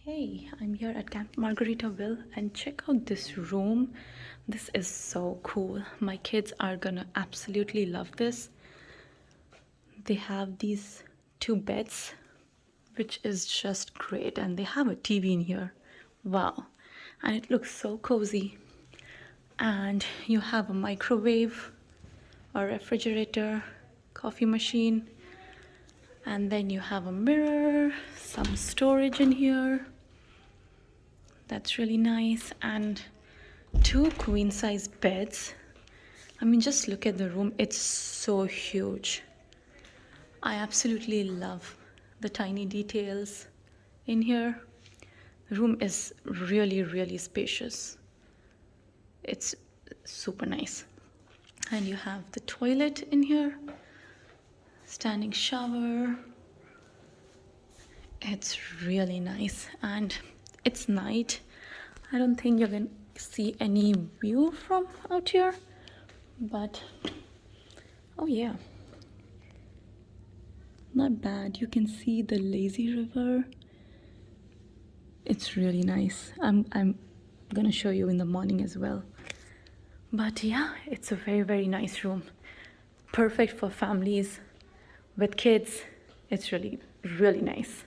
Hey, I'm here at Camp Margaritaville and check out this room. This is so cool. My kids are gonna absolutely love this. They have these two beds, which is just great, and they have a TV in here. Wow, and it looks so cozy. And you have a microwave, a refrigerator, coffee machine, and then you have a mirror, some storage in here. That's really nice. And two queen size beds. I mean, just look at the room, it's so huge. I absolutely love the tiny details in here. The room is really, really spacious. It's super nice. And you have the toilet in here, standing shower. It's really nice, and it's night. I don't think you're gonna see any view from out here, but oh yeah, not bad. You can see the lazy river. It's really nice. I'm gonna show you in the morning as well. But yeah, it's a very, very nice room. Perfect for families with kids. It's really, really nice.